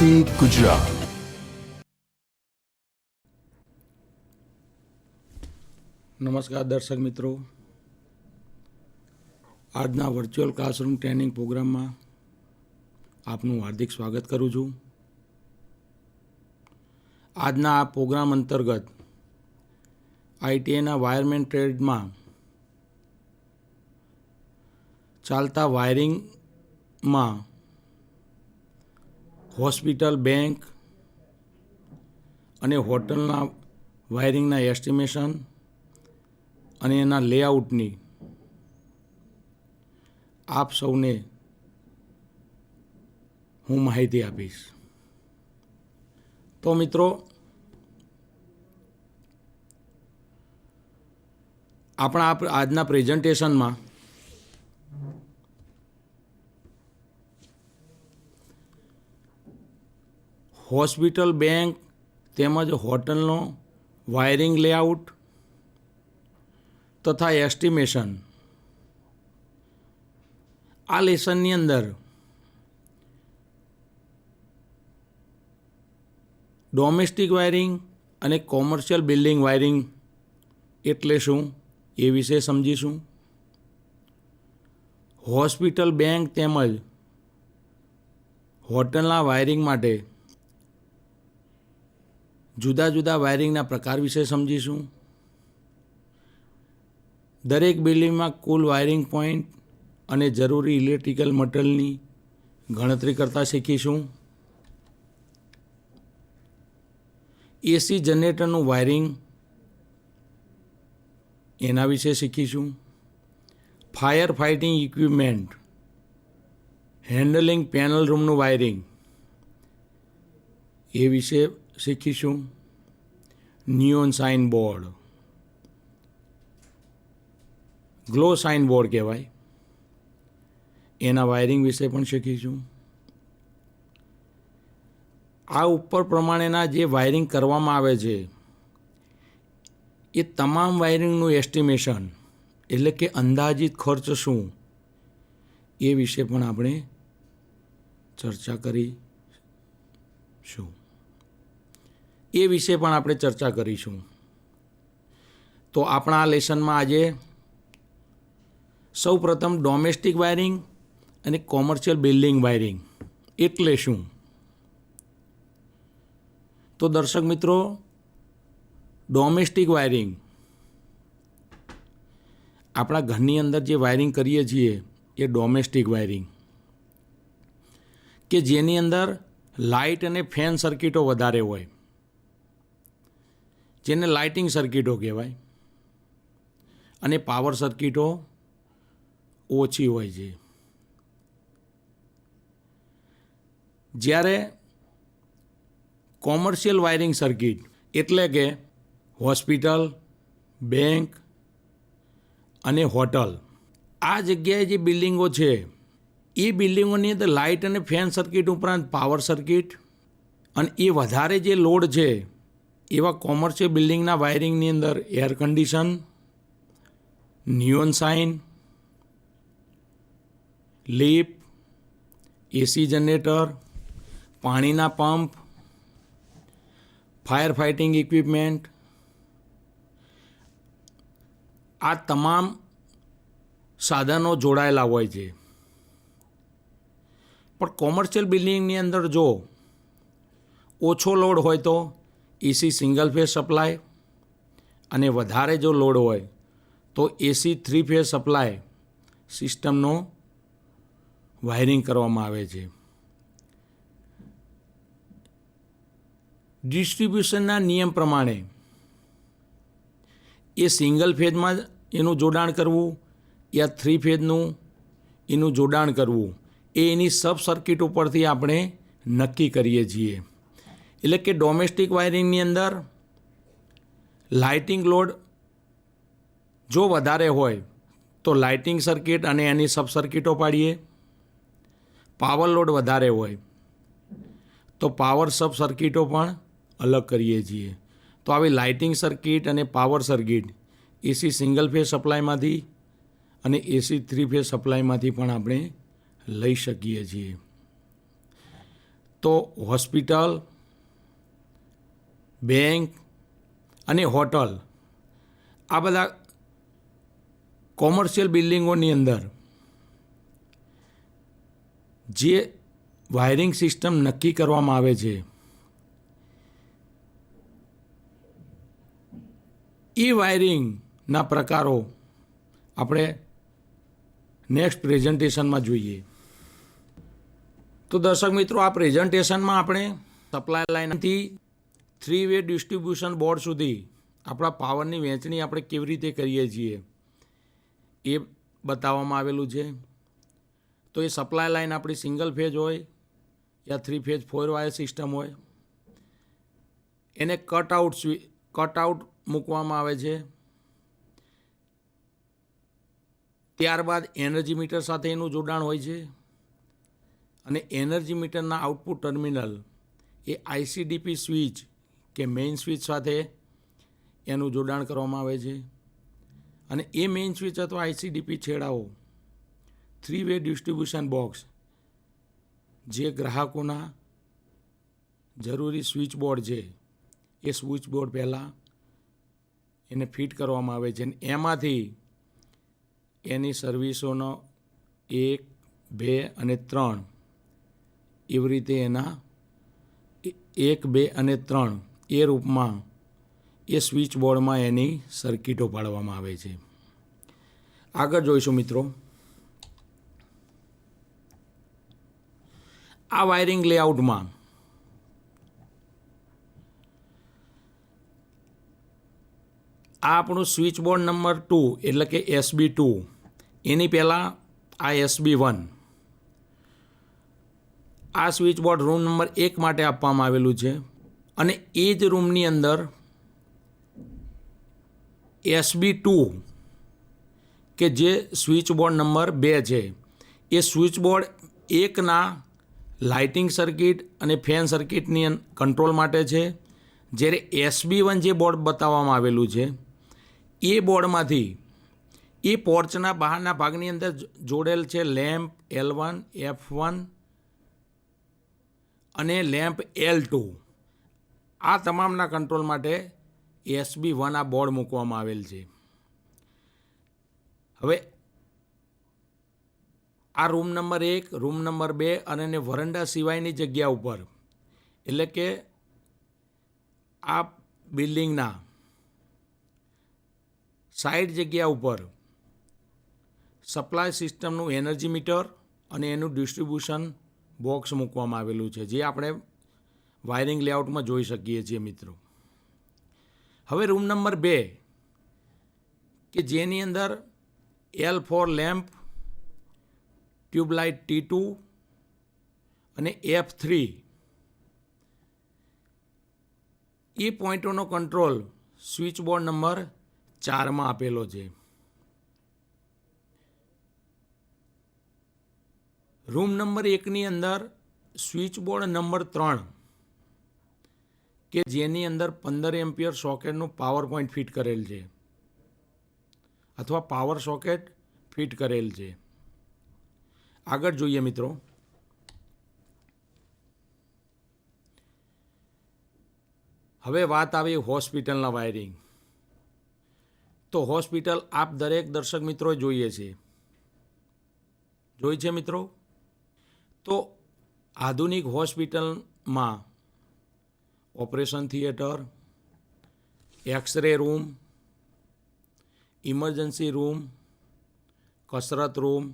ABC Gujarat. નમસ્કાર દર્શક મિત્રો, આજના વર્ચ્યુઅલ ક્લાસરૂમ ટ્રેનિંગ પ્રોગ્રામમાં આપનું હાર્દિક સ્વાગત કરું છું. આજના આ પ્રોગ્રામ અંતર્ગત આઈટીઆઈના વાયરમેન ટ્રેડમાં ચાલતા વાયરિંગમાં હોસ્પિટલ, બેંક અને હોટલના વાયરિંગના એસ્ટિમેશન અને એના લેઆઉટની આપ સૌને હું માહિતી આપીશ. તો મિત્રો, આપણા આજના પ્રેઝન્ટેશનમાં હોસ્પિટલ, બેંક તેમજ હોટલનો વાયરિંગ લેઆઉટ તથા એસ્ટિમેશન આ લેસનની અંદર ડોમેસ્ટિક વાયરિંગ અને કોમર્શિયલ બિલ્ડિંગ વાયરિંગ એટલે શું એ વિશે સમજીશું. હોસ્પિટલ, બેંક તેમજ હોટલના વાયરિંગ માટે જુદા જુદા વાયરિંગના પ્રકાર વિશે સમજીશું. દરેક બિલ્ડિંગમાં કુલ વાયરિંગ પોઈન્ટ અને જરૂરી ઇલેક્ટ્રિકલ મટીરિયલની ગણતરી કરતા શીખીશું. એસી જનરેટરનું વાયરિંગ એના વિશે શીખીશું. Fire fighting equipment, handling panel રૂમનું વાયરિંગ એ વિશે શીખીશું. Neon sign board, glow sign board કહેવાય, એના વાયરિંગ વિશે પણ શીખીશું. આ ઉપર પ્રમાણેના જે વાયરિંગ કરવામાં આવે છે એ તમામ વાયરિંગનું એસ્ટિમેશન એટલે કે અંદાજિત ખર્ચ શું એ વિશે પણ આપણે ચર્ચા કરીશું. તો આપણા આ લેસનમાં આજે સૌ પ્રથમ ડોમેસ્ટિક વાયરિંગ અને કોમર્શિયલ બિલ્ડિંગ વાયરિંગ એટલે શું. તો દર્શક મિત્રો, ડોમેસ્ટિક વાયરિંગ આપણા ઘરની અંદર જે વાયરિંગ કરીએ છીએ એ ડોમેસ્ટિક વાયરિંગ કે જેની અંદર લાઇટ અને ફેન સર્કિટો વધારે હોય, જેને લાઇટિંગ સર્કિટો કહેવાય, અને પાવર સર્કિટો ઓછી હોય છે. જ્યારે કોમર્શિયલ વાયરિંગ સર્કિટ એટલે કે હોસ્પિટલ, બેંક અને હોટલ આ જગ્યાએ જે બિલ્ડિંગો છે એ બિલ્ડિંગોની અંદર લાઇટ અને ફેન સર્કિટ ઉપરાંત પાવર સર્કિટ અને એ વધારે જે લોડ છે એવા કોમર્શિયલ બિલ્ડિંગના વાયરિંગની અંદર એર કન્ડિશન, નિયોન સાઇન, લીપ, એસી જનરેટર, પાણીના પંપ, ફાયર ફાઇટિંગ ઇક્વિપમેન્ટ આ તમામ સાધનો જોડાયેલા હોય છે. પણ કોમર્શિયલ બિલ્ડિંગની અંદર જો ઓછો લોડ હોય તો એસી સિંગલ ફેઝ સપ્લાય અને વધારે જો લોડ હોય તો એસી 3 ફેઝ સપ્લાય સિસ્ટમનો વાયરિંગ કરવામાં આવે છે. ડિસ્ટ્રિબ્યુશનના નિયમ પ્રમાણે એ સિંગલ ફેઝમાં એનું જોડાણ કરવું યા 3 ફેઝનું એનું જોડાણ કરવું એ એની સબ સર્કિટ ઉપરથી આપણે નક્કી કરીએ છીએ. એટલે કે ડોમેસ્ટિક વાયરિંગની અંદર લાઇટિંગ લોડ જો વધારે હોય તો લાઇટિંગ સર્કિટ અને એની સબ સર્કિટો પાડીએ. પાવર લોડ વધારે હોય તો પાવર સબ સર્કિટો પણ અલગ કરીએ છીએ. તો આવી લાઇટિંગ સર્કિટ અને પાવર સર્કિટ એસી સિંગલ ફેઝ સપ્લાયમાંથી અને એસી 3 ફેઝ સપ્લાયમાંથી પણ આપણે લઈ શકીએ છીએ. તો હોસ્પિટલ, બેંક અને હોટલ આ બધા કોમર્શિયલ બિલ્ડિંગોની અંદર જે વાયરિંગ સિસ્ટમ નક્કી કરવામાં આવે છે એ વાયરિંગના પ્રકારો આપણે નેક્સ્ટ પ્રેઝન્ટેશનમાં જોઈએ. તો દર્શક મિત્રો, આ પ્રેઝન્ટેશનમાં આપણે સપ્લાય લાઇનથી 3-વે ડિસ્ટ્રીબ્યુશન બોર્ડ સુધી આપણા પાવરની વહેંચણી આપણે કેવી રીતે કરીએ છીએ એ બતાવવામાં આવેલું છે. તો એ સપ્લાય લાઇન આપણી સિંગલ ફેઝ હોય યા 3 ફેઝ 4 વાયર સિસ્ટમ હોય, એને કટઆઉટ મૂકવામાં આવે છે. ત્યારબાદ એનર્જી મીટર સાથે એનું જોડાણ હોય છે અને એનર્જી મીટરના આઉટપુટ ટર્મિનલ એ આઈસીડીપી સ્વિચ કે મેઇન સ્વિચ સાથે એનું જોડાણ કરવામાં આવે છે અને એ મેઇન સ્વિચ અથવા આઈસીડીપી છેડાઓ 3-વે ડિસ્ટ્રીબ્યુશન બોક્સ જે ગ્રાહકોના જરૂરી સ્વિચ બોર્ડ છે એ સ્વિચ બોર્ડ પહેલાં એને ફિટ કરવામાં આવે છે અને એમાંથી એની સર્વિસોનો 1, 2 અને 3 એવી રીતે એના 1, 2 અને 3 એ રૂપમાં એ સ્વિચ બોર્ડમાં એની સર્કિટો પાડવામાં આવે છે. આગળ જોઈશું મિત્રો. આ વાયરિંગ લેઆઉટમાં આ આપણું સ્વિચ બોર્ડ નંબર 2 એટલે કે SB2, એની પહેલાં આ SB1. આ સ્વિચ બોર્ડ રૂમ નંબર 1 માટે આપવામાં આવેલું છે અને એ જ રૂમની અંદર SB2 કે જે સ્વિચ બોર્ડ નંબર 2 છે એ સ્વિચ બોર્ડ 1ના લાઇટિંગ સર્કિટ અને ફેન સર્કિટની કંટ્રોલ માટે છે. જ્યારે SB1 જે બોર્ડ બતાવવામાં આવેલું છે એ બોર્ડમાંથી એ પોર્ચના બહારના ભાગની અંદર જોડેલ છે લેમ્પ L1, F1 અને લેમ્પ L2. આ તમામના કંટ્રોલ માટે SB1 આ બોર્ડ મૂકવામાં આવેલ છે. હવે આ રૂમ નંબર 1, રૂમ નંબર 2 અને વરંડા સિવાયની જગ્યા ઉપર એટલે કે આ બિલ્ડિંગના સાઈડ જગ્યા ઉપર સપ્લાય સિસ્ટમનું એનર્જી મીટર અને એનું ડિસ્ટ્રીબ્યુશન બોક્સ મૂકવામાં આવેલું છે, જે આપણે વાયરિંગ લેઆઉટમાં જોઈ શકીએ છીએ મિત્રો. હવે રૂમ નંબર 2 કે જેની અંદર L4 લેમ્પ, ટ્યુબલાઇટ T2 અને F3 એ પોઈન્ટોનો કંટ્રોલ સ્વિચ બોર્ડ નંબર 4માં આપેલો છે. રૂમ નંબર 1ની અંદર સ્વિચ બોર્ડ નંબર 3 કે જેની અંદર 15 એમ્પિયર સોકેટનું પાવર પોઈન્ટ ફિટ કરેલ છે અથવા પાવર સોકેટ ફિટ કરેલ છે. આગળ જોઈએ મિત્રો. હવે વાત આવી હોસ્પિટલના વાયરિંગ. તો હોસ્પિટલ આપ દરેક દર્શક મિત્રોએ જોઈએ છે, જોઈ છે મિત્રો. તો આધુનિક હોસ્પિટલમાં operation theatre, x ray room, emergency room, કસરત રૂમ,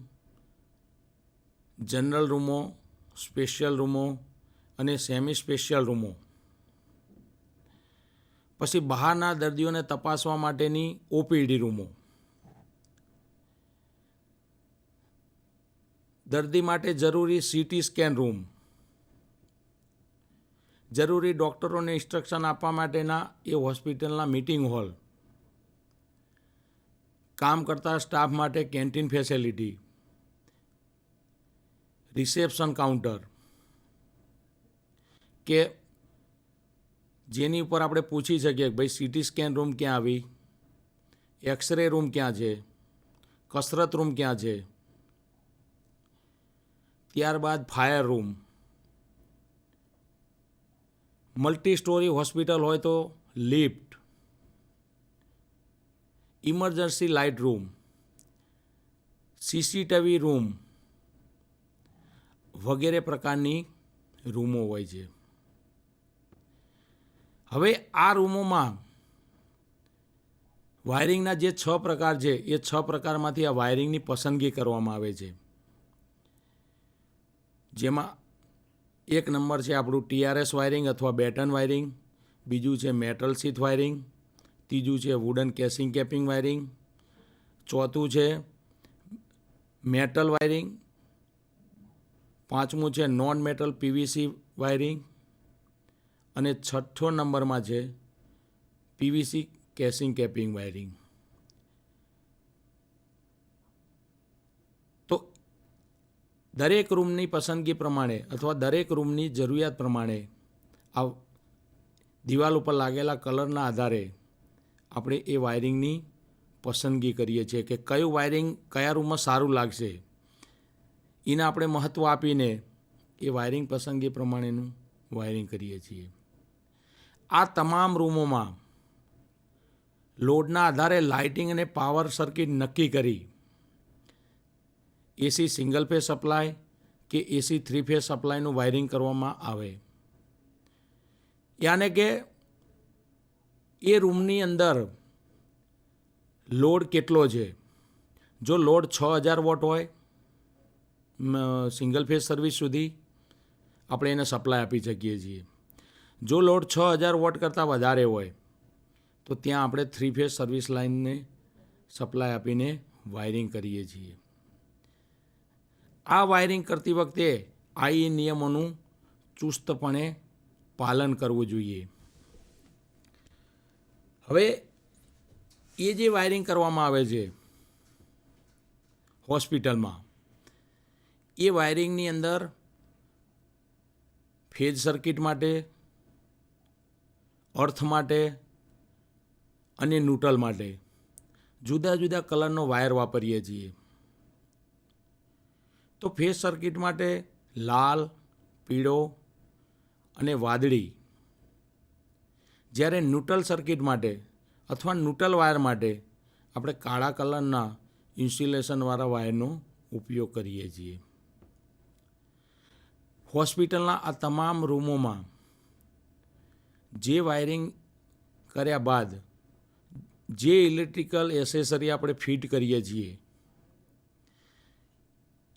જનરલ રૂમો, સ્પેશિયલ રૂમો અને સેમી સ્પેશિયલ રૂમો, પછી બહારના દર્દીઓને તપાસવા માટેની OPD રૂમો, દર્દી માટે જરૂરી CT સ્કેન રૂમ, જરૂરી ડૉક્ટરોને ઇન્સ્ટ્રક્શન આપવા માટેના એ હોસ્પિટલના મીટિંગ હોલ, કામ કરતા સ્ટાફ માટે કેન્ટીન ફેસિલિટી, રિસેપ્શન કાઉન્ટર કે જેની ઉપર આપણે પૂછી શકીએ કે ભાઈ CT સ્કેન રૂમ ક્યાં આવી, એક્સરે રૂમ ક્યાં છે, કસરત રૂમ ક્યાં છે. ત્યારબાદ fire room, multi story hospital હોય તો lift, emergency light room, CCTV room વગેરે પ્રકારની રૂમો હોય છે. હવે આ રૂમોમાં વાયરિંગના જે 6 પ્રકાર છે એ 6 પ્રકારમાંથી આ વાયરિંગની પસંદગી કરવામાં આવે છે. જેમાં એક નંબર છે આપણું TRS વાયરિંગ અથવા બેટન વાયરિંગ, બીજું છે મેટલ શીથ વાયરિંગ, ત્રીજું છે વુડન કેસિંગ કેપિંગ વાયરિંગ, ચોથું છે મેટલ વાયરિંગ, પાંચમું છે નોન મેટલ PVC વાયરિંગ અને છઠ્ઠો નંબરમાં છે PVC કેસિંગ કેપિંગ વાયરિંગ. તો દરેક રૂમની પસંદગી પ્રમાણે અથવા દરેક રૂમની જરૂરિયાત પ્રમાણે આ દિવાલ ઉપર લાગેલા કલરના આધારે આપણે એ વાયરિંગની પસંદગી કરીએ છીએ કે કયું વાયરિંગ કયા રૂમમાં સારું લાગશે. એને આપણે મહત્ત્વ આપીને એ વાયરિંગ પસંદગી પ્રમાણેનું વાયરિંગ કરીએ છીએ. આ તમામ રૂમોમાં લોડના આધારે લાઇટિંગ અને પાવર સર્કિટ નક્કી કરી AC સિંગલ ફેઝ સપ્લાય કે AC 3 ફેઝ સપ્લાયનું વાયરિંગ કરવામાં આવે. યાને કે એ રૂમની અંદર લોડ કેટલો છે. જો લોડ 6000 વોટ હોય સિંગલ ફેઝ સર્વિસ સુધી આપણે એને સપ્લાય આપી શકીએ છીએ. જો લોડ 6000 વોટ કરતાં વધારે હોય તો ત્યાં આપણે 3 ફેઝ સર્વિસ લાઇનને સપ્લાય આપીને વાયરિંગ કરીએ છીએ. આ વાયરિંગ કરતી વખતે IE નિયમોનું ચુસ્તપણે પાલન કરવું જોઈએ. હવે એ જે વાયરિંગ કરવામાં આવે છે હોસ્પિટલમાં, એ વાયરિંગની અંદર ફેઝ સર્કિટ માટે, અર્થ માટે અને ન્યુટ્રલ માટે જુદા જુદા કલરનો વાયર વાપરીએ છીએ. તો ફેઝ સર્કિટ માટે લાલ, પીળો અને વાદળી, જ્યારે ન્યુટ્રલ સર્કિટ માટે અથવા ન્યુટ્રલ વાયર માટે આપણે કાળા કલરના ઇન્સ્યુલેશનવાળા વાયરનો ઉપયોગ કરીએ છીએ. હોસ્પિટલના આ તમામ રૂમોમાં જે વાયરિંગ કર્યા બાદ જે ઇલેક્ટ્રિકલ એસેસરી આપણે ફિટ કરીએ છીએ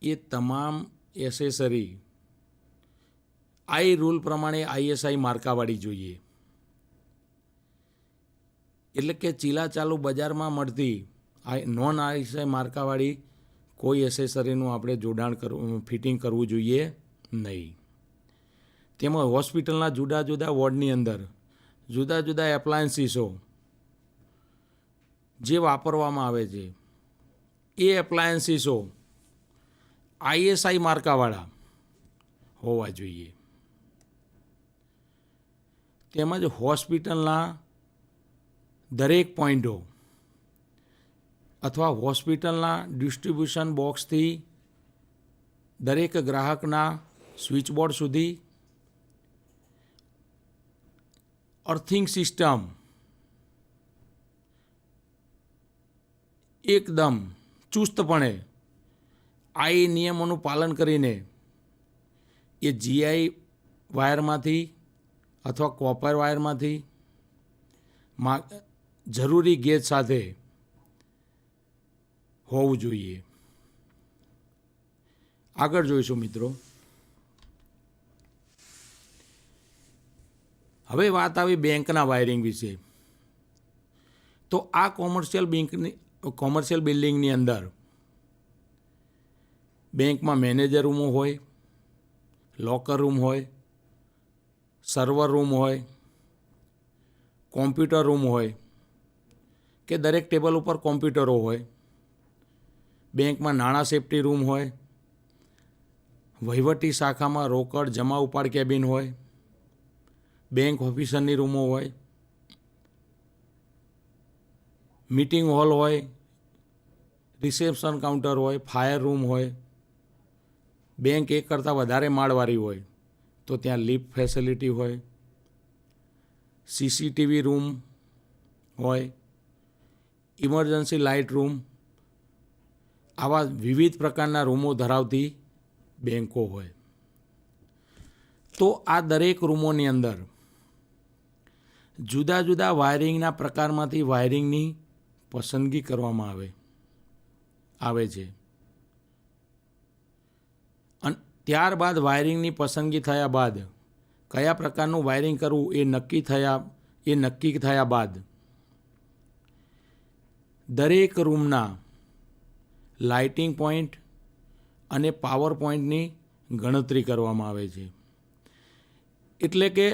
એ તમામ એસેસરી રૂલ પ્રમાણે ISI માર્કાવાળી જોઈએ. એટલે કે ચીલા ચાલુ બજારમાં મળતી નોન ISI માર્કાવાળી કોઈ એસેસરીનું આપણે જોડાણ ફિટિંગ કરવું જોઈએ નહીં. તેમાં હોસ્પિટલના જુદા જુદા વોર્ડની અંદર જુદા જુદા એપ્લાયન્સીસો જે વાપરવામાં આવે છે એ એપ્લાયન્સીસો ISI માર્કાવાળા હોવા જોઈએ. તેમજ હોસ્પિટલના દરેક પોઈન્ટો અથવા હોસ્પિટલના ડિસ્ટ્રીબ્યુશન બોક્સથી દરેક ગ્રાહકના સ્વિચબોર્ડ સુધી અર્થિંગ સિસ્ટમ એકદમ ચુસ્તપણે IE નિયમોનું પાલન કરીને એ GI વાયરમાંથી અથવા કોપર વાયરમાંથી જરૂરી ગેજ સાથે હોવું જોઈએ. આગળ જોઈશું મિત્રો. હવે વાત આવી બેંકના વાયરિંગ વિશે. તો આ કોમર્શિયલ બિલ્ડિંગની અંદર બેંકમાં મેનેજર રૂમો હોય, લોકર રૂમ હોય, સર્વર રૂમ હોય, કોમ્પ્યુટર રૂમ હોય કે દરેક ટેબલ ઉપર કોમ્પ્યુટરો હોય, બેંકમાં નાણાં સેફ્ટી રૂમ હોય, વહીવટી શાખામાં રોકડ જમા ઉપાડ કેબિન હોય, બેંક ઓફિસરની રૂમો હોય, મીટિંગ હોલ હોય, રિસેપ્શન કાઉન્ટર હોય, ફાયર રૂમ હોય, બેંક એક કરતાં વધારે માળવાળી હોય તો ત્યાં લિફ્ટ ફેસિલિટી હોય, CCTV રૂમ હોય, ઇમરજન્સી લાઇટ રૂમ, આવા વિવિધ પ્રકારના રૂમો ધરાવતી બેન્કો હોય. તો આ દરેક રૂમોની અંદર જુદા જુદા વાયરિંગના પ્રકારમાંથી વાયરિંગની પસંદગી કરવામાં આવે છે. અને ત્યારબાદ વાયરિંગની પસંદગી થયા બાદ કયા પ્રકારનું વાયરિંગ કરવું એ નક્કી થયા બાદ દરેક રૂમના લાઇટિંગ પોઈન્ટ અને પાવર પોઈન્ટની ગણતરી કરવામાં આવે છે. એટલે કે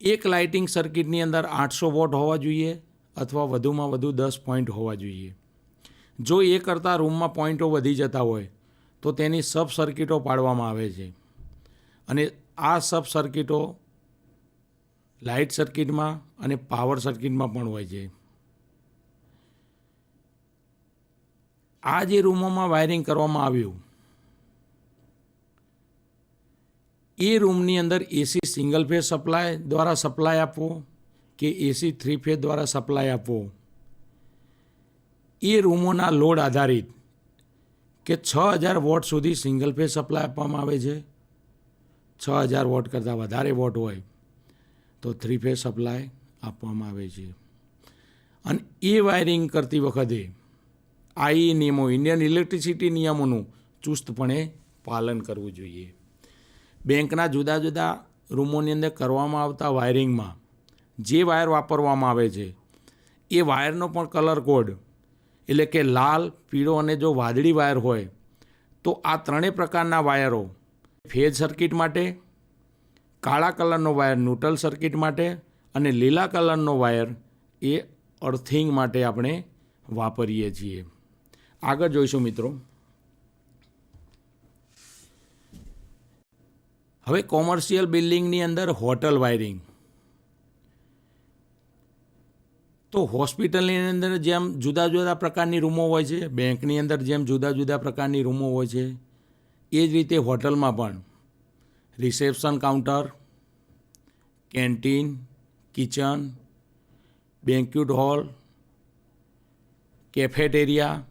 એક લાઇટિંગ સર્કિટની અંદર 800 વોટ હોવા જોઈએ અથવા વધુમાં વધુ 10 પોઈન્ટ હોવા જોઈએ. જો એ કરતાં રૂમમાં પોઈન્ટો વધી જતા હોય તો તેની સબ સર્કિટો પાડવામાં આવે છે. અને આ સબ સર્કિટો લાઇટ સર્કિટમાં અને પાવર સર્કિટમાં પણ હોય છે. આ જે રૂમોમાં વાયરિંગ કરવામાં આવ્યું એ રૂમની અંદર એસી સિંગલ ફેઝ સપ્લાય દ્વારા સપ્લાય આપવો કે એસી 3 ફેઝ દ્વારા સપ્લાય આપવો, એ રૂમોના લોડ આધારિત કે 6000 વોટ સુધી સિંગલ ફેઝ સપ્લાય આપવામાં આવે છે. 6000 વોટ કરતાં વધારે વોટ હોય તો 3 ફેઝ સપ્લાય આપવામાં આવે છે. અને એ વાયરિંગ કરતી વખતે આઈ નિયમો, ઇન્ડિયન ઇલેક્ટ્રિસિટી નિયમોનું ચુસ્તપણે પાલન કરવું જોઈએ. બેંકના જુદા જુદા રૂમોની અંદર કરવામાં આવતા વાયરિંગમાં જે વાયર વાપરવામાં આવે છે એ વાયરનો પણ કલર કોડ, એટલે કે લાલ, પીળો અને જો વાદળી વાયર હોય તો આ ત્રણેય પ્રકારના વાયરો ફેઝ સર્કિટ માટે, કાળા કલરનો વાયર ન્યુટ્રલ સર્કિટ માટે અને લીલા કલરનો વાયર એ અર્થિંગ માટે આપણે વાપરીએ છીએ. આગળ જોઈશું મિત્રો. હવે કોમર્શિયલ બિલ્ડિંગની અંદર હોટલ વાયરિંગ. તો હોસ્પિટલની અંદર જેમ જુદા જુદા પ્રકારની રૂમો હોય છે, બેંકની અંદર જેમ જુદા જુદા પ્રકારની રૂમો હોય છે, એ જ રીતે હોટલમાં પણ reception counter, canteen, kitchen, banquet hall, cafeteria,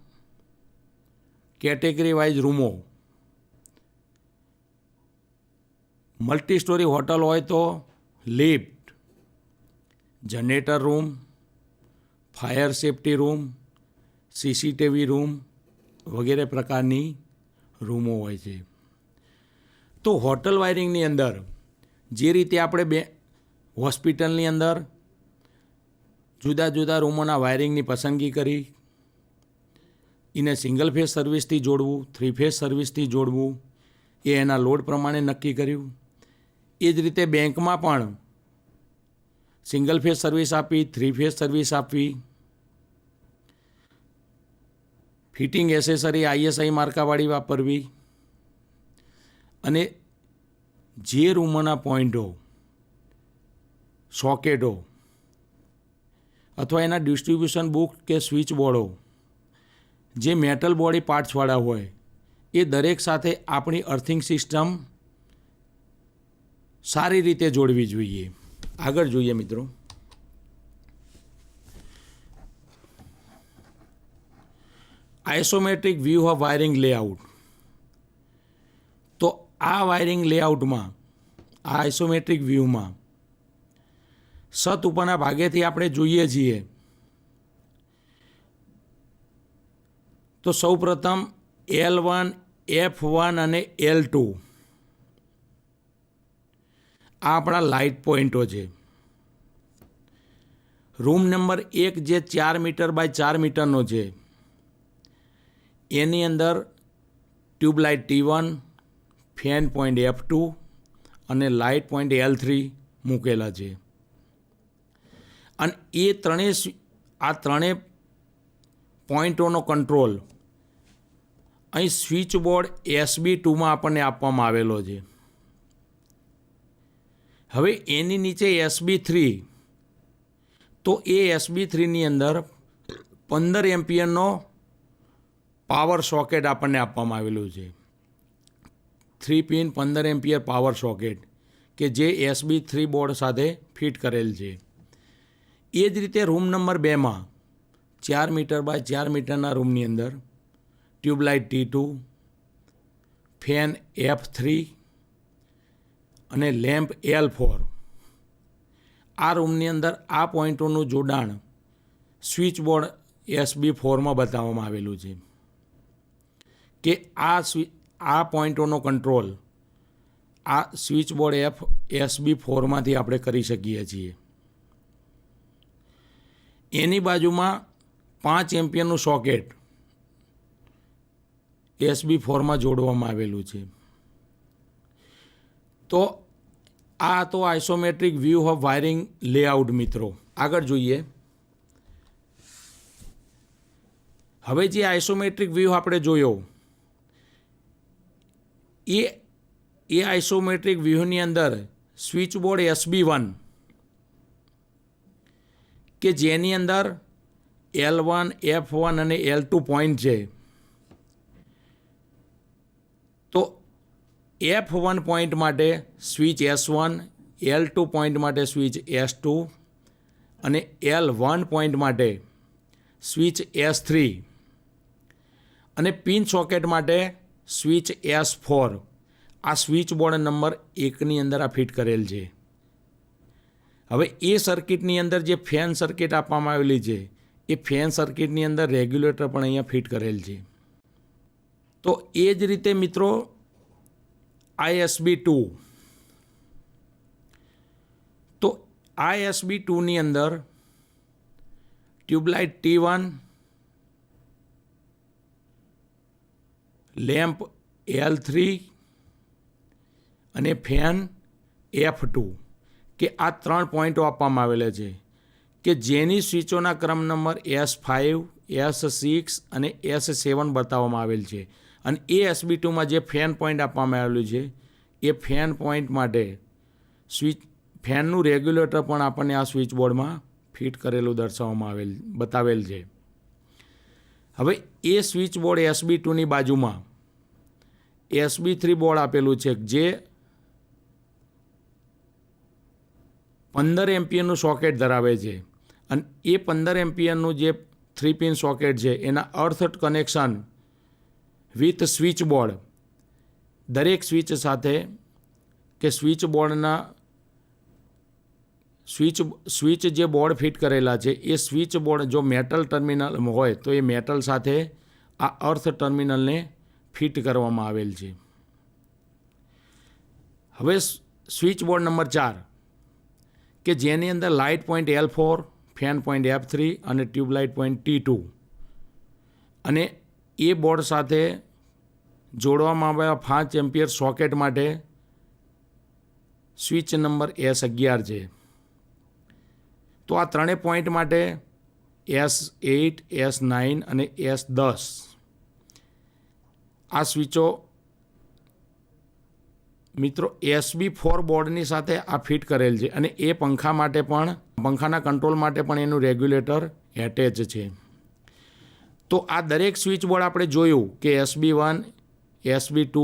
category wise રૂમો, મલ્ટી સ્ટોરી હોટલ હોય તો lift, generator room, fire safety room, CCTV room વગેરે પ્રકારની રૂમો હોય છે. તો હોટલ વાયરિંગની અંદર જે રીતે આપણે હોસ્પિટલની અંદર જુદા જુદા રૂમોના વાયરિંગની પસંદગી કરી, એને સિંગલ ફેઝ સર્વિસથી જોડવું, 3 ફેઝ સર્વિસથી જોડવું, એ એના લોડ પ્રમાણે નક્કી કર્યું. એ જ રીતે બેંકમાં પણ સિંગલ ફેઝ સર્વિસ આપી, 3 ફેઝ સર્વિસ આપવી, ફિટિંગ એસેસરી ISI માર્કાવાળી વાપરવી અને જે રૂમોના પોઈન્ટો, સોકેટો અથવા એના ડિસ્ટ્રીબ્યુશન બુક કે સ્વિચ બોર્ડો જે મેટલ બોડી પાર્ટ્સવાળા હોય એ દરેક સાથે આપણી અર્થિંગ સિસ્ટમ સારી રીતે જોડવી જોઈએ. આગળ જોઈએ મિત્રો. Isometric view of wiring layout. તો આ વાયરિંગ લેઆઉટમાં, આ આઇસોમેટ્રિક વ્યૂમાં છત ઉપરના ભાગેથી આપણે જોઈએ છીએ તો સૌપ્રથમ L1, F1 અને L2 આ આપણા લાઇટ પોઈન્ટો છે. રૂમ નંબર 1 જે 4 મીટર બાય 4 મીટરનો છે એની અંદર tube light T1, fan point F2 અને લાઇટ પોઈન્ટ L3 મૂકેલા છે. અને એ ત્રણેય પોઈન્ટોનો કંટ્રોલ અહીં સ્વિચ બોર્ડ SB2માં આપણને આપવામાં આવેલો છે. હવે એની નીચે SB3, તો એ SB3ની અંદર 15 એમ્પિયરનો પાવર સોકેટ આપણને આપવામાં આવેલું છે. 3 પિન 15 એમ્પિયર પાવર સોકેટ કે જે SB3 બોર્ડ સાથે ફિટ કરેલ છે. એ જ રીતે રૂમ નંબર 2માં 4 મીટર બાય 4 મીટરના રૂમની અંદર ટ્યુબલાઇટ T2, ફેન F3 અને લેમ્પ L4. આ રૂમની અંદર આ પોઈન્ટોનું જોડાણ સ્વિચ બોર્ડ SB4માં બતાવવામાં આવેલું છે કે આ પોઈન્ટોનો કંટ્રોલ આ સ્વિચ બોર્ડ SB4માંથી આપણે કરી શકીએ છીએ. એની બાજુમાં 5 એમ્પિયરનું સોકેટ SB4માં જોડવામાં આવેલું છે. તો આ તો isometric view of wiring layout મિત્રો. આગળ જોઈએ. હવે જે આઇસોમેટ્રિક વ્યૂ આપણે જોયો એ આઇસોમેટ્રિક વ્યૂની અંદર સ્વિચ બોર્ડ SB1 કે જેની અંદર L1, F1 અને L2 પોઈન્ટ છે. તો F1 પોઈન્ટ માટે સ્વિચ S1, L2 પોઈન્ટ માટે સ્વિચ S2 અને L1 પોઈન્ટ માટે સ્વિચ S3 અને પિન સોકેટ માટે સ્વિચ S4. આ સ્વિચ બોર્ડ નંબર 1ની અંદર આ ફિટ કરેલ છે. હવે એ સર્કિટની અંદર જે ફેન સર્કિટ આપવામાં આવેલી છે એ ફેન સર્કિટની અંદર રેગ્યુલેટર પણ અહીંયા ફિટ કરેલ છે. તો એ જ રીતે મિત્રો ISB2. તો ISB2ની અંદર ટ્યુબલાઇટ T1, લેમ્પ L3 અને ફેન F2 કે આ 3 પોઈન્ટો આપવામાં આવેલા છે કે જેની સ્વિચોના ક્રમ નંબર S5, S6 અને S7 બતાવવામાં આવેલ છે. અને એ SB2માં જે ફેન પોઈન્ટ આપવામાં આવેલું છે એ ફેન પોઈન્ટ માટે ફેનનું રેગ્યુલેટર પણ આપણને આ સ્વિચ બોર્ડમાં ફિટ કરેલું બતાવેલ છે. હવે એ સ્વિચ બોર્ડ SB2ની બાજુમાં SB3 બોર્ડ આપેલું છે જે 15 એમ્પિયરનું સોકેટ ધરાવે છે. અને એ 15 એમ્પિયરનું જે 3 પિન સોકેટ છે એના અર્થ કનેક્શન વિથ સ્વિચ બોર્ડ દરેક સ્વિચ સાથે કે સ્વિચ બોર્ડના સ્વિચ જે બોર્ડ ફિટ કરેલા છે એ સ્વિચ બોર્ડ જો મેટલ ટર્મિનલ હોય તો એ મેટલ સાથે આ અર્થ ટર્મિનલને ફિટ કરવામાં આવેલ છે. હવે સ્વિચ બોર્ડ નંબર 4 કે જેની અંદર light point L4, fan point F3 અને ટ્યુબલાઇટ પોઈન્ટ T2 અને એ બોર્ડ સાથે જોડવામાં આવેલા 5 એમ્પિયર સોકેટ માટે સ્વિચ નંબર S11 છે. તો આ ત્રણેય પોઈન્ટ માટે S8, S9 અને S10 આ સ્વિચો મિત્રો SB4 બોર્ડની સાથે આ ફિટ કરેલ છે. અને એ પંખાના કંટ્રોલ માટે પણ એનું રેગ્યુલેટર એટેચ છે. તો આ દરેક સ્વિચ બોર્ડ આપણે જોયું કે SB1, SB2,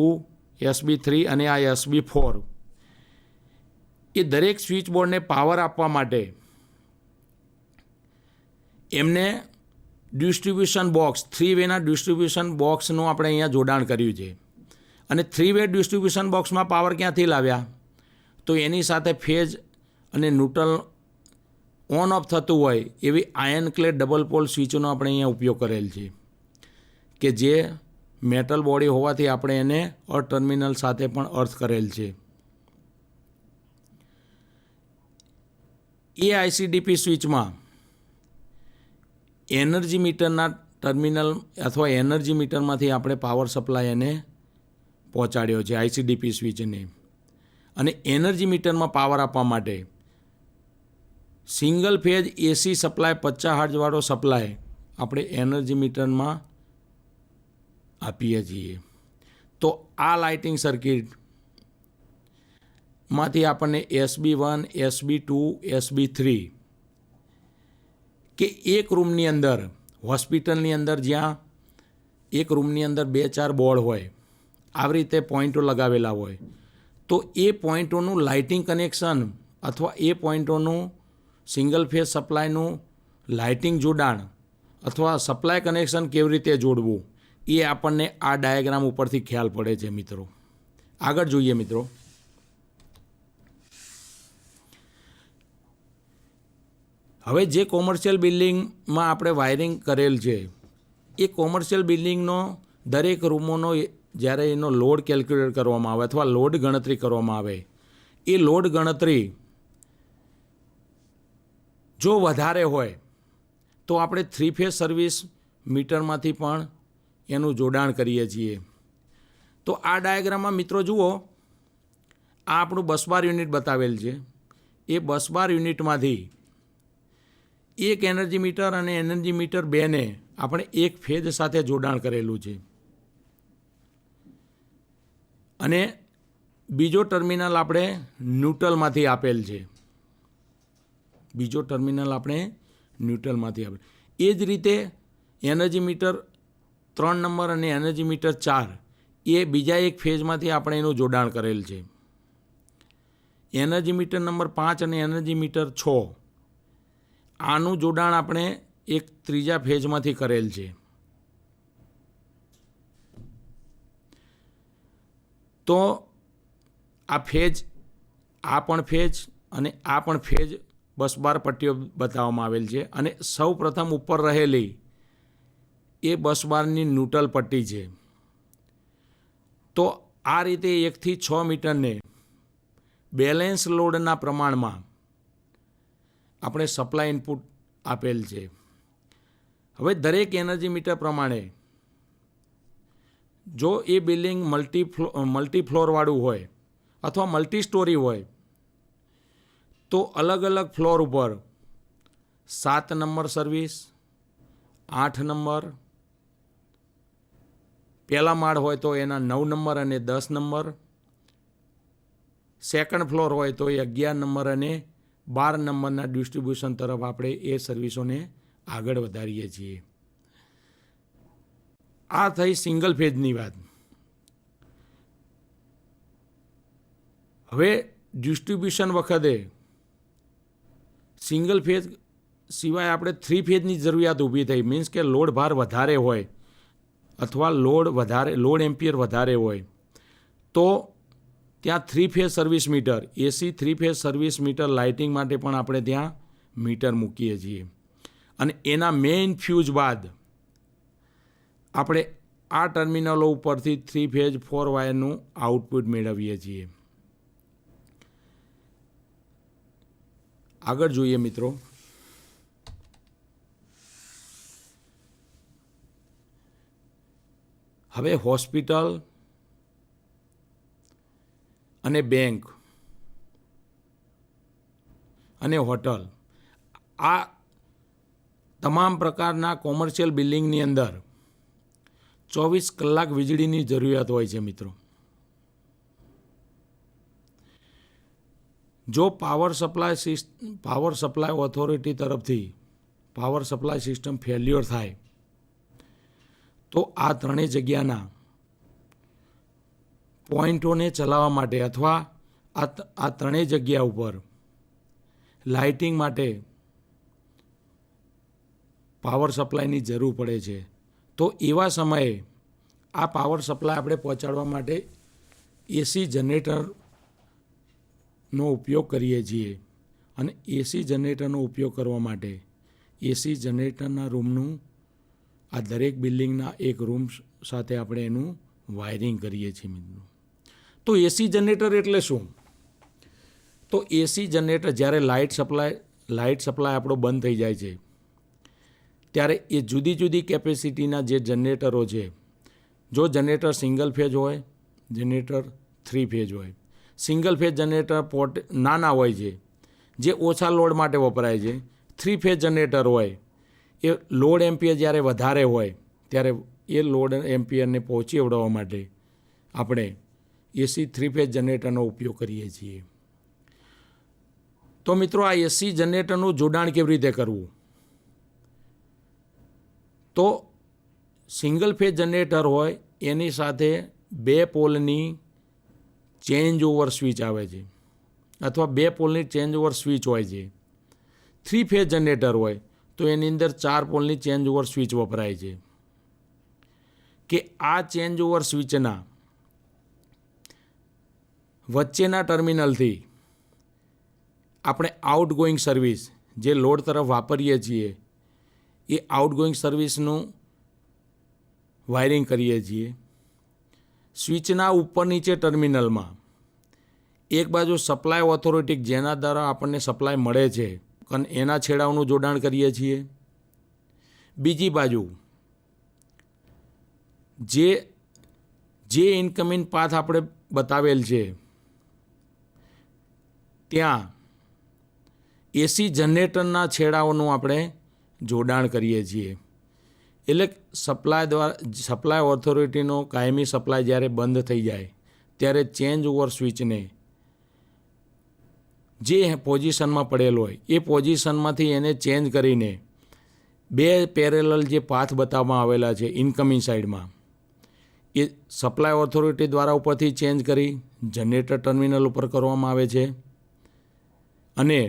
SB3 અને આ SB4 એ દરેક સ્વિચ બોર્ડને પાવર આપવા માટે એમને ડિસ્ટ્રીબ્યુશન બોક્સ 3 વેના ડિસ્ટ્રીબ્યુશન બોક્સનું આપણે અહીંયા જોડાણ કર્યું છે. અને 3 વે ડિસ્ટ્રીબ્યુશન બોક્સમાં પાવર ક્યાંથી લાવ્યા? તો એની સાથે ફેઝ અને ન્યુટ્રલ ઓન ઓફ થતું હોય એવી આયન ક્લેડ ડબલ પોલ સ્વિચોનો આપણે અહીંયા ઉપયોગ કરેલ છે કે જે મેટલ બોડી હોવાથી આપણે એને ટર્મિનલ સાથે પણ અર્થ કરેલ છે. એ ICDP સ્વિચમાં એનર્જી મીટરના ટર્મિનલ અથવા એનર્જી મીટરમાંથી આપણે પાવર સપ્લાય એને પહોંચાડ્યો છે ICDP સ્વિચને. અને એનર્જી મીટરમાં પાવર આપવા માટે સિંગલ ફેઝ AC સપ્લાય 50 હર્ટ્ઝવાળો સપ્લાય આપણે એનર્જી મીટરમાં આપીએ છીએ. તો આ લાઇટિંગ સર્કિટમાંથી આપણને SB1, SB2, SB3 કે એક રૂમની અંદર હોસ્પિટલની અંદર જ્યાં એક રૂમની અંદર 2-4 બોર્ડ હોય આવી રીતે પોઈન્ટો લગાવેલા હોય તો એ પોઈન્ટોનું લાઇટિંગ કનેક્શન અથવા એ પોઈન્ટોનું સિંગલ ફેઝ સપ્લાયનું લાઇટિંગ જોડાણ અથવા સપ્લાય કનેક્શન કેવી રીતે જોડવું એ આપણને આ ડાયાગ્રામ ઉપરથી ખ્યાલ પડે છે મિત્રો. આગળ જોઈએ મિત્રો. હવે જે કોમર્શિયલ બિલ્ડિંગમાં આપણે વાયરિંગ કરેલ છે એ કોમર્શિયલ બિલ્ડિંગનો દરેક રૂમોનો જ્યારે એનો લોડ કેલ્ક્યુલેટ કરવામાં આવે અથવા લોડ ગણતરી કરવામાં આવે એ લોડ ગણતરી જો વધારે હોય તો આપણે 3 ફેઝ સર્વિસ મીટરમાંથી પણ એનું જોડાણ કરીએ છીએ. તો આ ડાયાગ્રામમાં મિત્રો જુઓ, આ આપણું બસબાર યુનિટ બતાવેલ છે. એ બસબાર યુનિટમાંથી એક એનર્જી મીટર અને એનર્જી મીટર બેને આપણે એક ફેઝ સાથે જોડાણ કરેલું છે અને બીજો ટર્મિનલ આપણે ન્યુટ્રલમાંથી આપેલ છે. એ જ રીતે એનર્જી મીટર 3 નંબર અને એનર્જી મીટર 4 એ બીજા એક ફેઝમાંથી આપણે એનું જોડાણ કરેલ છે. એનર્જી મીટર નંબર 5 અને એનર્જી મીટર 6 આનું જોડાણ આપણે એક ત્રીજા ફેઝમાંથી કરેલ છે. તો આ ફેઝ, આ પણ ફેઝ અને આ પણ ફેઝ બસબાર પટ્ટીઓ બતાવવામાં આવેલ છે અને સૌ પ્રથમ ઉપર રહેલી એ બસબારની ન્યુટ્રલ પટ્ટી છે. તો આ રીતે 1 થી 6 મીટરને બેલેન્સ લોડના પ્રમાણમાં આપણે સપ્લાય ઇનપુટ આપેલ છે. હવે દરેક એનર્જી મીટર પ્રમાણે જો એ બિલ્ડિંગ મલ્ટી ફ્લોરવાળું હોય અથવા મલ્ટી સ્ટોરી હોય તો અલગ અલગ ફ્લોર ઉપર 7 નંબર સર્વિસ, 8 નંબર, પહેલા માળ હોય તો એના 9 નંબર અને 10 નંબર, સેકન્ડ ફ્લોર હોય તો એ 11 નંબર અને 12 નંબરના ડિસ્ટ્રીબ્યુશન તરફ આપણે એ સર્વિસોને આગળ વધારીએ છીએ. આ થઈ સિંગલ ફેઝની વાત. હવે ડિસ્ટ્રીબ્યુશન વખતે સિંગલ ફેઝ સિવાય આપણે 3 ફેઝની જરૂરિયાત ઊભી થઈ. મીન્સ કે લોડ ભાર વધારે હોય અથવા લોડ એમ્પિયર વધારે હોય તો ત્યાં 3 ફેઝ સર્વિસ મીટર, એસી 3 ફેઝ સર્વિસ મીટર લાઇટિંગ માટે પણ આપણે ત્યાં મીટર મૂકીએ છીએ અને એના મેઇન ફ્યુઝ બાદ આપણે આ ટર્મિનલો ઉપરથી 3 ફેઝ 4 વાયરનું આઉટપુટ મેળવીએ છીએ. આગળ જોઈએ મિત્રો. હવે હોસ્પિટલ અને બેંક અને હોટલ, આ તમામ પ્રકારના કોમર્શિયલ બિલ્ડિંગની અંદર 24 કલાક વીજળીની જરૂરિયાત હોય છે મિત્રો. જો પાવર સપ્લાય ઓથોરિટી તરફથી પાવર સપ્લાય સિસ્ટમ ફેલ્યોર થાય તો આ ત્રણેય જગ્યાના પોઈન્ટોને ચલાવવા માટે અથવા આ ત્રણેય જગ્યા ઉપર લાઇટિંગ માટે પાવર સપ્લાયની જરૂર પડે છે. તો એવા સમયે આ પાવર સપ્લાય આપણે પહોંચાડવા માટે એસી જનરેટરનો ઉપયોગ કરીએ છીએ અને એસી જનરેટરનો ઉપયોગ કરવા માટે એસી જનરેટરના રૂમનું આ દરેક બિલ્ડિંગના એક રૂમ સાથે આપણે એનું વાયરિંગ કરીએ છીએ મિત્રો. તો એસી જનરેટર એટલે શું? તો એસી જનરેટર જ્યારે લાઇટ સપ્લાય આપણો બંધ થઈ જાય છે ત્યારે એ જુદી જુદી કેપેસિટીના જે જનરેટરો છે, જો જનરેટર સિંગલ ફેઝ હોય, જનરેટર 3 ફેઝ હોય. સિંગલ ફેઝ જનરેટર નાના હોય છે જે ઓછા લોડ માટે વપરાય છે. 3 ફેઝ જનરેટર હોય એ લોડ એમ્પિયર જ્યારે વધારે હોય ત્યારે એ લોડ એમ્પિયરને પહોંચી વળવા માટે આપણે એસી 3 ફેઝ જનરેટરનો ઉપયોગ કરીએ છીએ. તો મિત્રો આ એસી જનરેટરનું જોડાણ કેવી રીતે કરવું? તો સિંગલ ફેઝ જનરેટર હોય એની સાથે 2 પોલની ચેન્જ ઓવર સ્વિચ આવે છે. અથવા 2 પોલની ચેન્જ ઓવર સ્વિચ હોય છે. 3 ફેઝ જનરેટર હોય તો એની અંદર 4 પોલની ચેન્જ ઓવર સ્વિચ વપરાય છે. કે આ ચેન્જ ઓવર સ્વિચના વચ્ચેના ટર્મિનલથી આપણે આઉટગોઈંગ સર્વિસ જે લોડ તરફ વાપરીએ છીએ એ આઉટગોઈંગ સર્વિસનું વાયરિંગ કરીએ છીએ. સ્વિચના ઉપર નીચે ટર્મિનલમાં એક બાજુ સપ્લાય ઓથોરિટી જેના દ્વારા આપણને સપ્લાય મળે છે અને એના છેડાઓનું જોડાણ કરીએ છીએ. બીજી બાજુ જે ઇનકમિંગ પાથ આપણે બતાવેલ છે ત્યાં એસી જનરેટરના છેડાઓનું આપણે જોડાણ કરીએ છીએ. એટલે સપ્લાય ઓથોરિટીનો કાયમી સપ્લાય જ્યારે બંધ થઈ જાય ત્યારે ચેન્જ ઓવર સ્વિચને જે પોઝિશનમાં પડેલ હોય એ પોઝિશનમાંથી એને ચેન્જ કરીને 2 પેરેલલ જે પાથ બતાવવામાં આવેલા છે ઇનકમિંગ સાઈડમાં એ સપ્લાય ઓથોરિટી દ્વારા ઉપરથી ચેન્જ કરી જનરેટર ટર્મિનલ ઉપર કરવામાં આવે છે અને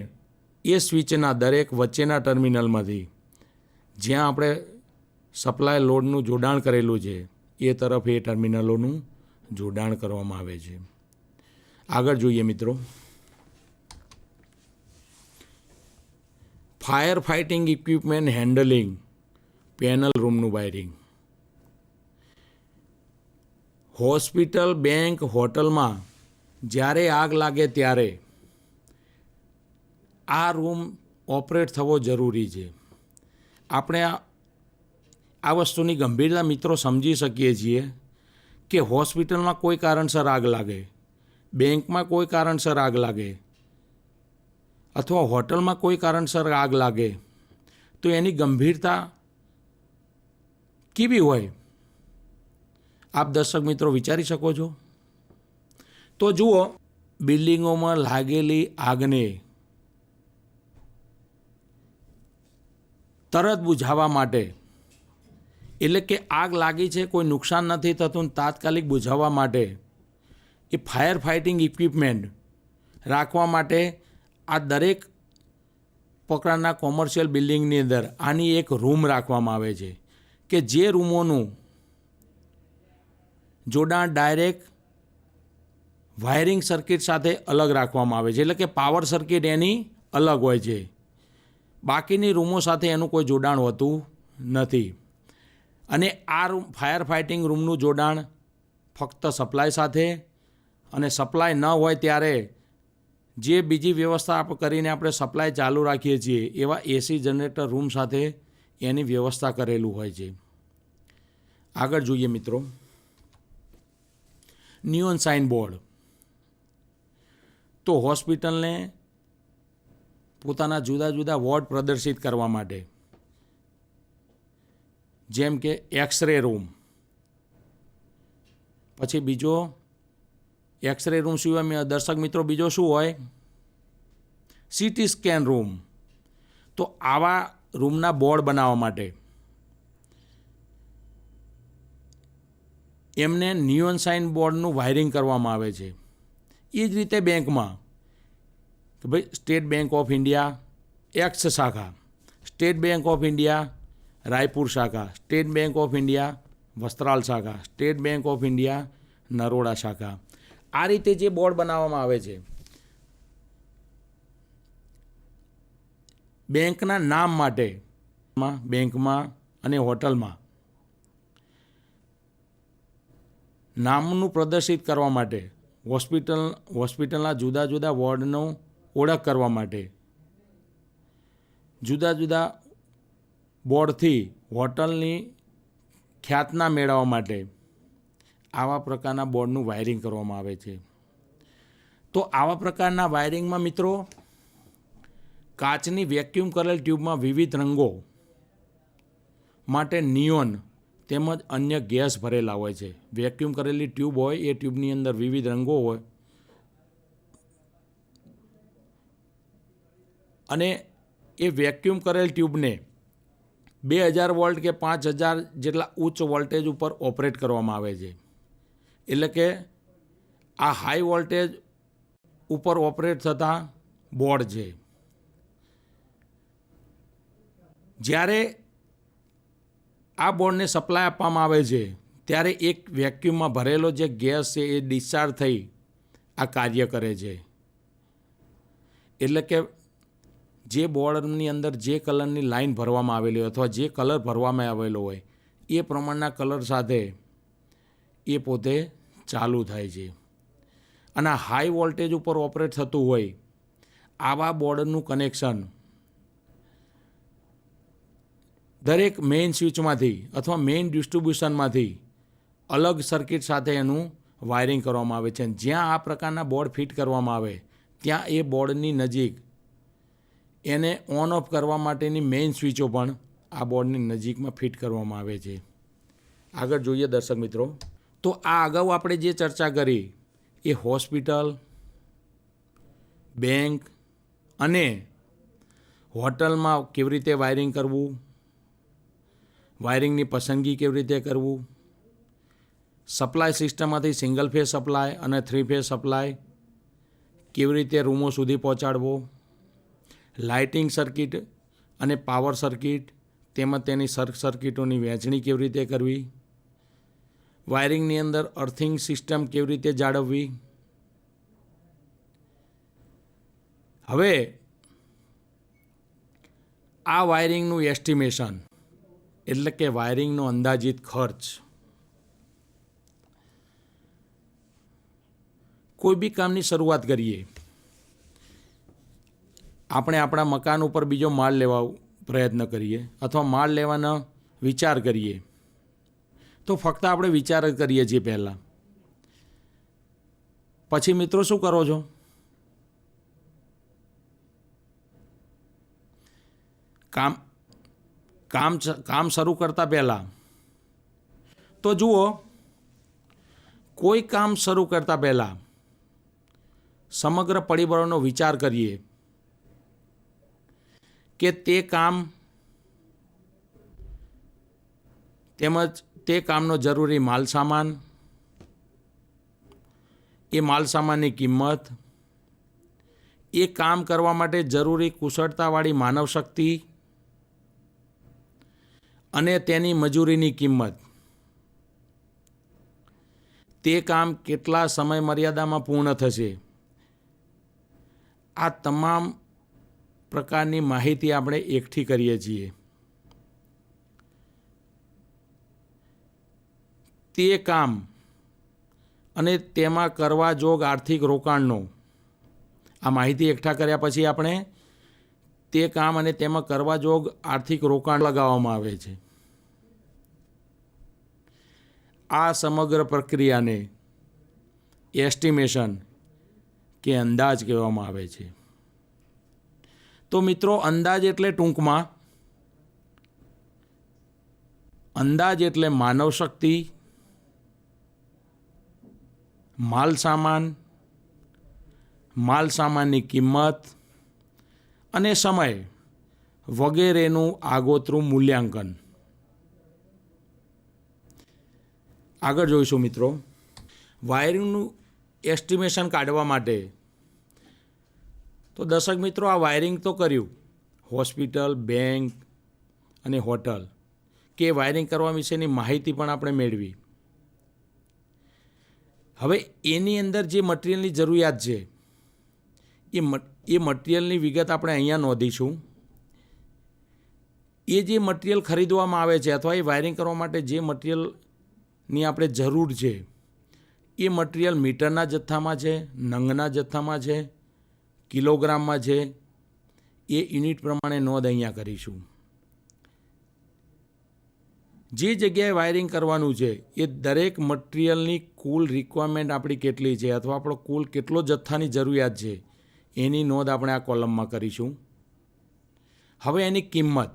એ સ્વિચના દરેક વચ્ચેના ટર્મિનલમાંથી જ્યાં આપણે સપ્લાય લોડનું જોડાણ કરેલું છે એ તરફ એ ટર્મિનલોનું જોડાણ કરવામાં આવે છે. આગળ જોઈએ મિત્રો, fire fighting equipment handling panel રૂમનું વાયરિંગ. હોસ્પિટલ, બેંક, હોટલમાં જ્યારે આગ લાગે ત્યારે આ રૂમ ઓપરેટ થવો જરૂરી છે. આપણે આ વસ્તુની ગંભીરતા મિત્રો સમજી શકીએ છીએ કે હોસ્પિટલમાં કોઈ કારણસર આગ લાગે, બેંકમાં કોઈ કારણસર આગ લાગે અથવા હોટલમાં કોઈ કારણસર આગ લાગે તો એની ગંભીરતા કેવી હોય આપ દર્શક મિત્રો વિચારી શકો છો. તો જુઓ, બિલ્ડિંગોમાં લાગેલી આગને તરત બુઝાવવા માટે, એટલે કે આગ લાગી છે કોઈ નુકસાન નથી થતું તાત્કાલિક બુઝાવવા માટે એ ફાયર ફાઇટિંગ ઇક્વિપમેન્ટ રાખવા માટે આ દરેક પ્રકારના કોમર્શિયલ બિલ્ડિંગની અંદર આની એક રૂમ રાખવામાં આવે છે કે જે રૂમોનું જોડાણ ડાયરેક્ટ વાયરિંગ સર્કિટ સાથે અલગ રાખવામાં આવે છે. એટલે કે પાવર સર્કિટ એની અલગ હોય છે, બાકીની રૂમો સાથે એનું કોઈ જોડાણ હોતું નથી. અને આ રૂમ ફાયર ફાઇટિંગ રૂમનું જોડાણ ફક્ત સપ્લાય સાથે અને સપ્લાય ન હોય ત્યારે જે બીજી વ્યવસ્થા કરીને આપણે સપ્લાય ચાલુ રાખીએ છીએ એવા એસી જનરેટર રૂમ સાથે એની વ્યવસ્થા કરેલું હોય છે. આગળ જોઈએ મિત્રો, નિયોન સાઇન બોર્ડ. તો હોસ્પિટલને પોતાના જુદા જુદા વોર્ડ પ્રદર્શિત કરવા માટે, જેમ કે એક્સરે રૂમ, પછી બીજો એક્સરે રૂમ સિવાય દર્શક મિત્રો બીજો શું હોય, સીટી સ્કેન રૂમ. તો આવા રૂમના બોર્ડ બનાવવા માટે એમને નિયોન સાઇન બોર્ડનું વાયરિંગ કરવામાં આવે છે. એ જ રીતે બેંકમાં કે ભાઈ State Bank of India x શાખા, State Bank of India Raipur શાખા, State Bank of India Vastral શાખા, State Bank of India Naroda શાખા. આ રીતે જે બોર્ડ બનાવવામાં આવે છે બેંકના નામ માટે, બેંકમાં અને હોટલમાં નામનું પ્રદર્શિત કરવા માટે, હોસ્પિટલના જુદા જુદા વોર્ડનો ઓળખ કરવા માટે જુદા જુદા બોર્ડથી હોટલની ખ્યાતના મેળવવા માટે આવા પ્રકારના બોર્ડનું વાયરિંગ કરવામાં આવે છે. તો આવા પ્રકારના વાયરિંગમાં મિત્રો કાચની વેક્યુમ કરેલ ટ્યુબમાં વિવિધ રંગો માટે નિયોન તેમજ અન્ય ગેસ ભરેલા હોય છે. વેક્યુમ કરેલી ટ્યુબ હોય એ ટ્યુબની અંદર વિવિધ રંગો હોય અને એ વેક્યુમ કરેલ ટ્યુબને 2000 વોલ્ટ કે 5000 જેટલા ઉચ્ચ વોલ્ટેજ ઉપર ઓપરેટ કરવામાં આવે છે. એટલે કે આ હાઈ વોલ્ટેજ ઉપર ઓપરેટ થતા બોર્ડ છે. જ્યારે આ બોર્ડને સપ્લાય આપવામાં આવે છે ત્યારે એક વેક્યુમમાં ભરેલો જે ગેસ છે એ ડિસ્ચાર્જ થઈ આ કાર્ય કરે છે. એટલે કે જે બોર્ડની અંદર જે કલરની લાઈન ભરવામાં આવેલી હોય અથવા જે કલર ભરવામાં આવેલો હોય એ પ્રમાણના કલર સાથે એ પોતે ચાલુ થાય છે. અને હાઈ વોલ્ટેજ ઉપર ઓપરેટ થતું હોય આવા બોર્ડનું કનેક્શન દરેક મેઇન સ્વિચમાંથી અથવા મેઇન ડિસ્ટ્રીબ્યુશનમાંથી અલગ સર્કિટ સાથે એનું વાયરિંગ કરવામાં આવે છે. જ્યાં આ પ્રકારના બોર્ડ ફિટ કરવામાં આવે ત્યાં એ બોર્ડની નજીક એને ઓન ઓફ કરવા માટેની મેઇન સ્વિચો પણ આ બોર્ડની નજીકમાં ફિટ કરવામાં આવે છે. આગળ જોઈએ દર્શક મિત્રો, તો આ અગાઉ આપણે જે ચર્ચા કરી એ હોસ્પિટલ, બેંક અને હોટલમાં કેવી રીતે વાયરિંગ કરવું, વાયરિંગની પસંદગી કેવી રીતે કરવું, સપ્લાય સિસ્ટમમાંથી સિંગલ ફેઝ સપ્લાય અને 3 ફેઝ સપ્લાય કેવી રીતે રૂમો સુધી પહોંચાડવો, લાઇટિંગ સર્કિટ અને પાવર સર્કિટ તેમજ તેની સર્કિટોની વહેંચણી કેવી રીતે કરવી, વાયરિંગની અંદર અર્થિંગ સિસ્ટમ કેવી રીતે જાળવવી. હવે આ વાયરિંગનું એસ્ટિમેશન એટલે કે વાયરિંગનો અંદાજિત ખર્ચ કોઈ બી કામની શરૂઆત કરીએ, આપણે આપણા મકાન ઉપર બીજો માળ લેવા પ્રયત્ન કરીએ અથવા માળ લેવાનો વિચાર કરીએ તો ફક્ત આપણે વિચાર જ કરીએ છીએ પહેલાં. પછી મિત્રો શું કરો છો? કામ શરૂ કરતાં પહેલાં તો જુઓ, કોઈ કામ શરૂ કરતાં પહેલાં સમગ્ર પરિબળોનો વિચાર કરીએ કે તે કામ તેમજ તે કામનો જરૂરી માલસામાન, એ માલસામાનની કિંમત, એ કામ કરવા માટે જરૂરી કુશળતાવાળી માનવ શક્તિ અને તેની મજૂરીની કિંમત, તે કામ કેટલા સમય મર્યાદામાં પૂર્ણ થશે, આ તમામ પ્રકારની માહિતી આપણે એકઠી કરીએ છીએ. તે કામ અને તેમાં કરવા જોગ આર્થિક રોકાણનો આ માહિતી એકઠા કર્યા પછી આપણે તે કામ અને તેમાં કરવા જોગ આર્થિક રોકાણ લગાવવામાં આવે છે. આ સમગ્ર પ્રક્રિયાને એસ્ટિમેશન કે અંદાજ કહેવામાં આવે છે. તો મિત્રો, અંદાજ એટલે ટૂંકમાં અંદાજ એટલે માનવ શક્તિ, માલસામાનની કિંમત અને સમય વગેરેનું આગોતરું મૂલ્યાંકન. આગળ જોઈશું મિત્રો, વાયરિંગનું એસ્ટિમેશન કાઢવા માટે તો દર્શક મિત્રો, આ વાયરિંગ તો કર્યું હોસ્પિટલ, બેંક અને હોટલ કે વાયરિંગ કરવા વિશેની માહિતી પણ આપણે મેળવી. હવે એની અંદર જે મટિરિયલની જરૂરિયાત છે એ મટિરિયલની વિગત આપણે અહીંયા નોંધીશું. એ જે મટિરિયલ ખરીદવામાં આવે છે અથવા એ વાયરિંગ કરવા માટે જે મટિરિયલની આપણે જરૂર છે એ મટિરિયલ મીટરના જથ્થામાં છે, નંગના જથ્થામાં છે, કિલોગ્રામમાં છે, એ યુનિટ પ્રમાણે નોંધ અહીંયા કરીશું. જે જગ્યાએ વાયરિંગ કરવાનું છે એ દરેક મટિરિયલની કુલ રિક્વાયરમેન્ટ આપણી કેટલી છે અથવા આપણો કુલ કેટલો જથ્થાની જરૂરિયાત છે એની નોંધ આપણે આ કોલમમાં કરીશું. હવે એની કિંમત,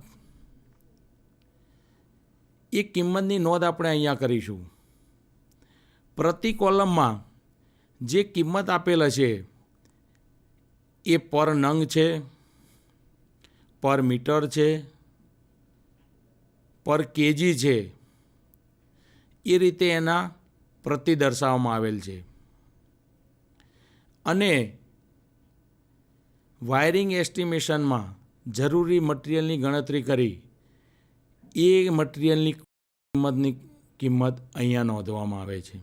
એ કિંમતની નોંધ આપણે અહીંયા કરીશું. પ્રતિ કોલમમાં જે કિંમત આપેલ હશે એ પર નંગ છે, પર મીટર છે, પર કેજી છે, એ રીતે એના પ્રતિ દર્શાવવામાં આવેલ છે. અને વાયરિંગ એસ્ટિમેશનમાં જરૂરી મટીરિયલની ગણતરી કરી એ મટીરિયલની કિંમત અહીંયા નોંધવામાં આવે છે.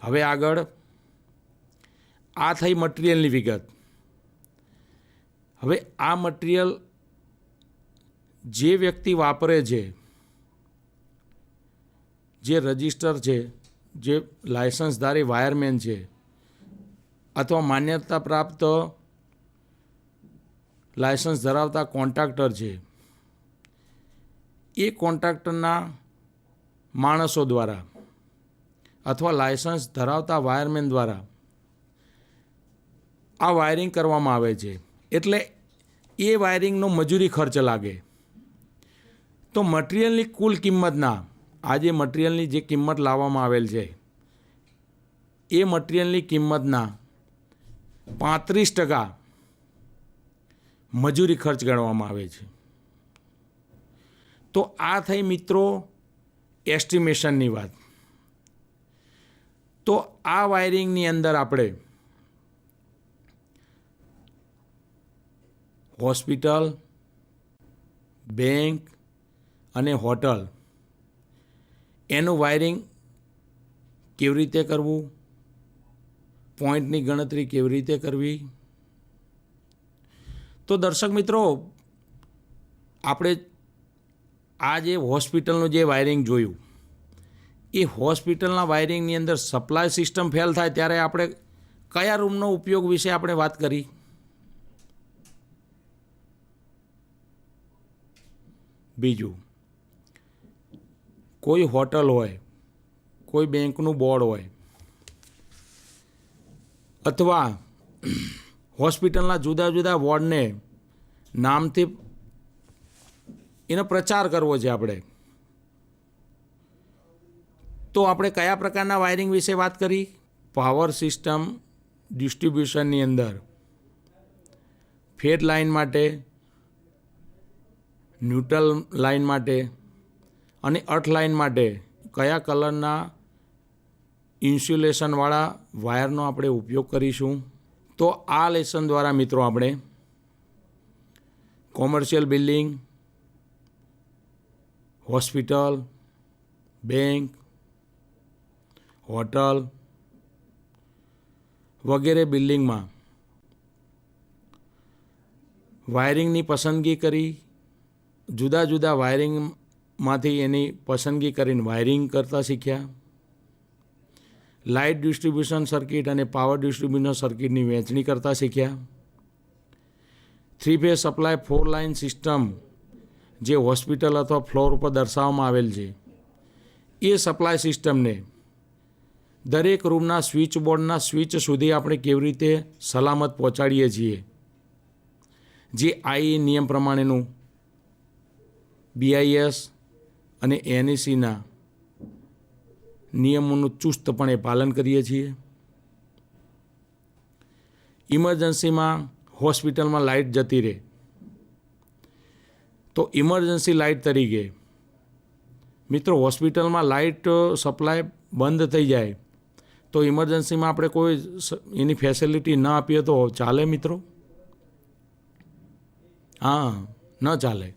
હવે આગળ આ થઈ મટીરિયલની વિગત. હવે આ મટીરિયલ જે વ્યક્તિ વાપરે છે, જે રજિસ્ટર છે, જે લાયસન્સધારી વાયરમેન છે અથવા માન્યતા પ્રાપ્ત લાયસન્સ ધરાવતા કોન્ટ્રાક્ટર છે, એ કોન્ટ્રાક્ટરના માણસો દ્વારા અથવા લાયસન્સ ધરાવતા વાયરમેન દ્વારા આ વાયરિંગ કરવામાં આવે છે. એટલે એ વાયરિંગનો મજૂરી ખર્ચ લાગે. તો મટીરિયલની કુલ કિંમતના આ જે મટીરિયલની જે કિંમત લાવવામાં આવેલ છે એ મટીરિયલની કિંમતના 35% મજૂરી ખર્ચ ગણવામાં આવે છે. તો આ થઈ મિત્રો એસ્ટિમેશનની વાત. તો આ વાયરિંગની અંદર આપણે હોસ્પિટલ, બેંક અને હોટલ એનું વાયરિંગ કેવી રીતે કરવું, પોઈન્ટની ગણતરી કેવી રીતે કરવી. તો દર્શક મિત્રો, આપણે આ જે હોસ્પિટલનું જે વાયરિંગ જોયું એ હોસ્પિટલના વાયરિંગની અંદર સપ્લાય સિસ્ટમ ફેલ થાય ત્યારે આપણે કયા રૂમનો ઉપયોગ વિશે આપણે વાત કરી. બીજું, કોઈ હોટલ હોય, કોઈ બેંકનું બોર્ડ હોય અથવા હોસ્પિટલના જુદા જુદા વોર્ડને નામથી એનો પ્રચાર કરવો છે આપણે, તો આપણે કયા પ્રકારના વાયરિંગ વિશે વાત કરી. પાવર સિસ્ટમ ડિસ્ટ્રીબ્યુશનની અંદર ફેડ લાઇન માટે, ન્યુટ્રલ લાઇન માટે અને અર્થ લાઇન માટે કયા કલરના ઇન્સ્યુલેશનવાળા વાયરનો આપણે ઉપયોગ કરીશું. તો આ લેસન દ્વારા મિત્રો આપણે commercial building, hospital, bank, hotel વગેરે બિલ્ડિંગમાં વાયરિંગની પસંદગી કરી, જુદા જુદા વાયરિંગમાંથી એની પસંદગી કરીને વાયરિંગ કરતા શીખ્યા. લાઇટ ડિસ્ટ્રીબ્યુશન સર્કિટ અને પાવર ડિસ્ટ્રીબ્યુશન સર્કિટની વહેંચણી કરતા શીખ્યા. 3 ફેઝ સપ્લાય 4 લાઇન સિસ્ટમ જે હોસ્પિટલ અથવા ફ્લોર ઉપર દર્શાવવામાં આવેલ છે એ સપ્લાય સિસ્ટમને દરેક રૂમના સ્વિચ બોર્ડના સ્વિચ સુધી આપણે કેવી રીતે સલામત પહોંચાડીએ છીએ, જે આઈ નિયમ પ્રમાણેનું BIS અને NECના નિયમોનું ચુસ્તપણે પાલન કરીએ છીએ. ઇમરજન્સીમાં હોસ્પિટલમાં લાઇટ જતી રહે તો ઇમરજન્સી લાઇટ તરીકે મિત્રો હોસ્પિટલમાં લાઇટ સપ્લાય બંધ થઈ જાય તો ઇમરજન્સીમાં આપણે કોઈ એની ફેસિલિટી ન આપીએ તો ચાલે મિત્રો? હા, ન ચાલે.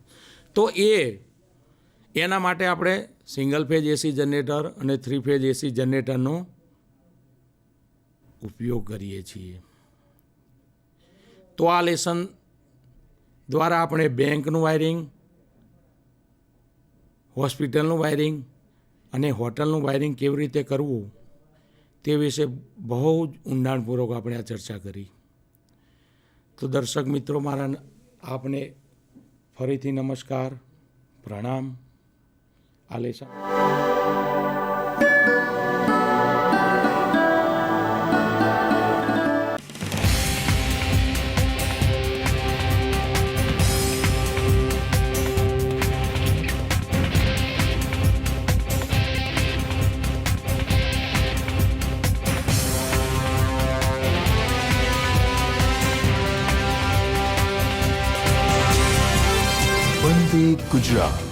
તો એના માટે આપણે સિંગલ ફેઝ એસી જનરેટર અને 3 ફેઝ એસી જનરેટરનો ઉપયોગ કરીએ છીએ. તો આ લેસન દ્વારા આપણે બેંકનું વાયરિંગ, હોસ્પિટલનું વાયરિંગ અને હોટલનું વાયરિંગ કેવી રીતે કરવું તે વિશે બહુ જ ઊંડાણપૂર્વક આપણે આ ચર્ચા કરી. તો દર્શક મિત્રો, મારા આપને ફરીથી નમસ્કાર, પ્રણામ. આ લેસન વંદે ગુજરાત.